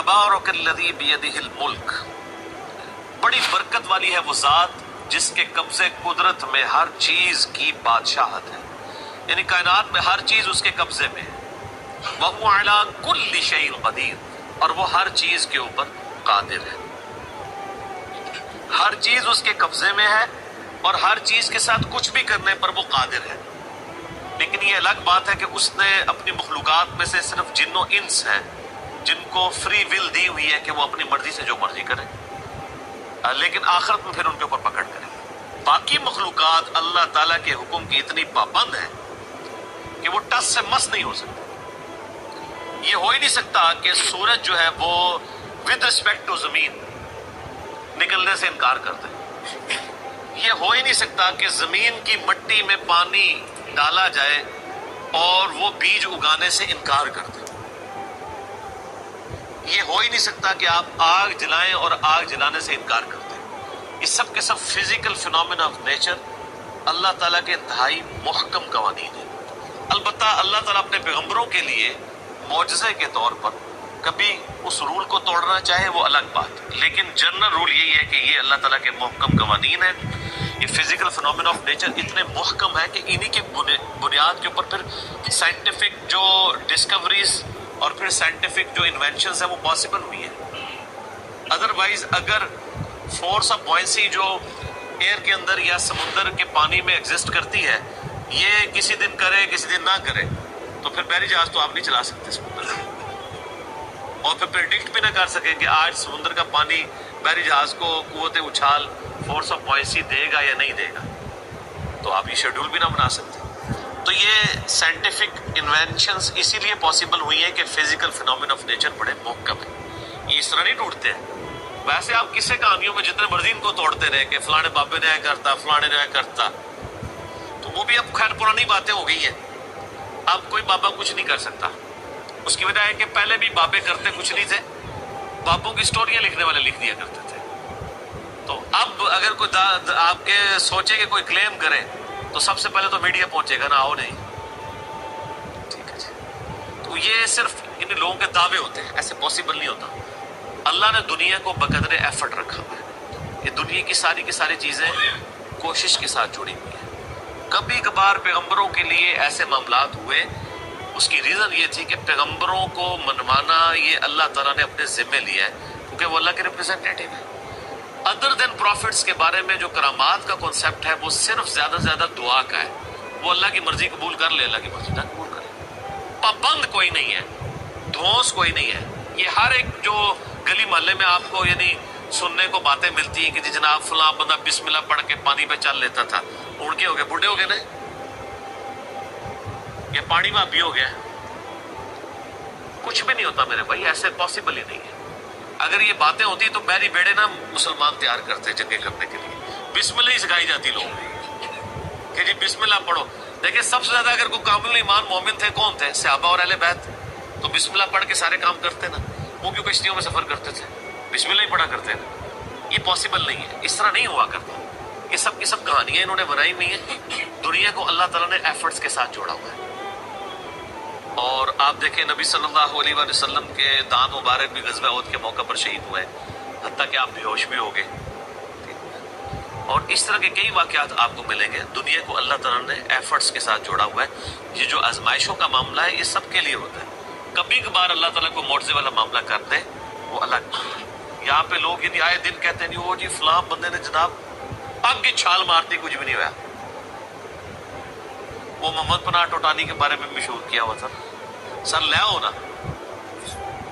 تبارک الذی بیدہ الملک، بڑی برکت والی ہے وہ ذات جس کے قبضے قدرت میں ہر چیز کی بادشاہت ہے، یعنی کائنات میں ہر چیز اس کے قبضے میں ہے۔ وَهُوَ عَلَىٰ كُلِّ شَيْءٍ قَدِيرٌ، اور وہ ہر چیز کے اوپر قادر ہے، ہر چیز اس کے قبضے میں ہے اور ہر چیز کے ساتھ کچھ بھی کرنے پر وہ قادر ہے۔ لیکن یہ الگ بات ہے کہ اس نے اپنی مخلوقات میں سے صرف جن و انس ہیں جن کو فری ول دی ہوئی ہے کہ وہ اپنی مرضی سے جو مرضی کریں، لیکن آخرت میں پھر ان کے اوپر پکڑ کریں۔ باقی مخلوقات اللہ تعالیٰ کے حکم کی اتنی پابند ہیں کہ وہ ٹس سے مس نہیں ہو سکتے۔ یہ ہو ہی نہیں سکتا کہ سورج جو ہے وہ ود رسپیکٹ ٹو زمین نکلنے سے انکار کر دے، یہ ہو ہی نہیں سکتا کہ زمین کی مٹی میں پانی ڈالا جائے اور وہ بیج اگانے سے انکار کر دے، یہ ہو ہی نہیں سکتا کہ آپ آگ جلائیں اور آگ جلانے سے انکار کر دیں۔ یہ سب کے سب فزیکل فینومینا آف نیچر اللہ تعالیٰ کے انتہائی محکم قوانین ہیں۔ البتہ اللہ تعالیٰ اپنے پیغمبروں کے لیے معجزے کے طور پر کبھی اس رول کو توڑنا چاہے وہ الگ بات ہے، لیکن جنرل رول یہی ہے کہ یہ اللہ تعالیٰ کے محکم قوانین ہیں۔ یہ فزیکل فینومینا آف نیچر اتنے محکم ہے کہ انہی کی بنیاد کے اوپر پھر سائنٹیفک جو ڈسکوریز اور پھر سائنٹیفک جو انوینشنز ہیں وہ پاسبل ہوئی ہیں۔ ادروائز اگر فورس آف بوئنسی جو ایئر کے اندر یا سمندر کے پانی میں ایگزسٹ کرتی ہے، یہ کسی دن کرے کسی دن نہ کرے تو پھر بحری جہاز تو آپ نہیں چلا سکتے سمندر میں، اور پھر پریڈکٹ بھی نہ کر سکیں کہ آج سمندر کا پانی بحری جہاز کو قوت اچھال فورس آف بوئنسی دے گا یا نہیں دے گا، تو آپ یہ شیڈول بھی نہ بنا سکتے۔ تو یہ سائنٹیفک انوینشنز اسی لیے پاسبل ہوئی ہیں کہ فزیکل فینومینا آف نیچر بڑے محکم ہیں، یہ اس طرح نہیں ٹوٹتے ہیں۔ ویسے آپ قصے کہانیوں میں جتنے مرضی ان کو توڑتے رہے کہ فلانے بابے نے کرتا فلانے نے کرتا، تو وہ بھی اب خیر پرانی باتیں ہو گئی ہیں، اب کوئی بابا کچھ نہیں کر سکتا۔ اس کی وجہ ہے کہ پہلے بھی بابے کرتے کچھ نہیں تھے، بابوں کی سٹوریاں لکھنے والے لکھ دیا کرتے تھے۔ تو اب اگر کوئی آپ کے سوچے کہ کوئی کلیم کرے تو سب سے پہلے تو میڈیا پہنچے گا نا، آؤ نہیں، ٹھیک ہے جی۔ تو یہ صرف ان لوگوں کے دعوے ہوتے ہیں، ایسے پاسبل نہیں ہوتا۔ اللہ نے دنیا کو بقدر ایفرٹ رکھا ہوا ہے، یہ دنیا کی ساری چیزیں کوشش کے ساتھ جڑی ہوئی ہیں۔ کبھی کبھار پیغمبروں کے لیے ایسے معاملات ہوئے، اس کی ریزن یہ تھی کہ پیغمبروں کو منوانا یہ اللہ تعالیٰ نے اپنے ذمے لیا ہے، کیونکہ وہ اللہ کے ریپرزینٹیٹیو ہیں۔ ادر دین پروفٹس کے بارے میں جو کرامات کا کنسیپٹ ہے وہ صرف زیادہ سے زیادہ دعا کا ہے، وہ اللہ کی مرضی قبول کر لے، اللہ کی مرضی نہ قبول کرے، پابند کوئی نہیں ہے، دھونس کوئی نہیں ہے۔ یہ ہر ایک جو گلی محلے میں آپ کو یعنی سننے کو باتیں ملتی ہیں کہ جی جناب فلاں بندہ بسم اللہ پڑھ کے پانی پہ چل لیتا تھا، اڑ کے ہو گئے، بوڑھے ہو گئے نا، یہ پانی میں بھی ہو گیا، کچھ بھی نہیں ہوتا میرے بھائی، ایسے پاسبل ہی نہیں ہے۔ اگر یہ باتیں ہوتی تو بحری بیڑے نا مسلمان تیار کرتے جنگیں کرنے کے لیے، بسم اللہ ہی سکھائی جاتی لوگوں کہ جی بسم اللہ پڑھو۔ دیکھیں سب سے زیادہ اگر کوئی کامل ایمان مومن تھے کون تھے؟ صحابہ اور اہل بیت، تو بسم اللہ پڑھ کے سارے کام کرتے نا، وہ کیوں کشتیوں میں سفر کرتے تھے؟ بسم اللہ ہی پڑھا کرتے نا۔ یہ پاسبل نہیں ہے، اس طرح نہیں ہوا کرتا۔ یہ سب کی سب کہانیاں انہوں نے بنائی ہوئی ہیں، دنیا کو اللہ تعالیٰ نے ایفرٹس کے ساتھ جوڑا ہوا ہے۔ اور آپ دیکھیں نبی صلی اللہ علیہ وآلہ وسلم کے دان مبارک بھی غزوہ احد کے موقع پر شہید ہوئے، حتیٰ کہ آپ بے ہوش بھی ہو گئے، اور اس طرح کے کئی واقعات آپ کو ملیں گے۔ دنیا کو اللہ تعالیٰ نے ایفرٹس کے ساتھ جوڑا ہوا ہے۔ یہ جو آزمائشوں کا معاملہ ہے یہ سب کے لیے ہوتا ہے، کبھی کبھار اللہ تعالیٰ کو معجزے والا معاملہ کر دے وہ الگ بات ہے۔ یہاں پہ لوگ یعنی آئے دن کہتے ہیں وہ جی فلاں بندے نے جناب اب کی چھال مارتی کچھ بھی نہیں ہوا۔ وہ محمد پناہ ٹوٹانی کے بارے میں مشہور کیا ہوا تھا، سر لے آؤ نا،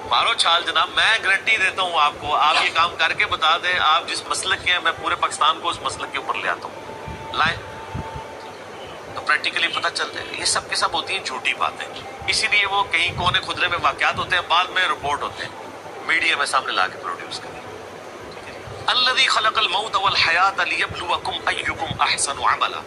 مارو چھال جناب، میں گارنٹی دیتا ہوں آپ کو، آپ یہ کام کر کے بتا دیں، آپ جس مسلک کے ہیں میں پورے پاکستان کو اس مسلک کے اوپر لے آتا ہوں، لائیں تو پریکٹیکلی پتہ چل جائے گا۔ یہ سب کے سب ہوتی ہیں جھوٹی باتیں، اسی لیے وہ کہیں کونے خدرے میں واقعات ہوتے ہیں، بعد میں رپورٹ ہوتے ہیں، میڈیا میں سامنے لا کے پروڈیوس کریں۔ الذی خلق الموت والحیات لیبلوکم ایکم احسن عملا،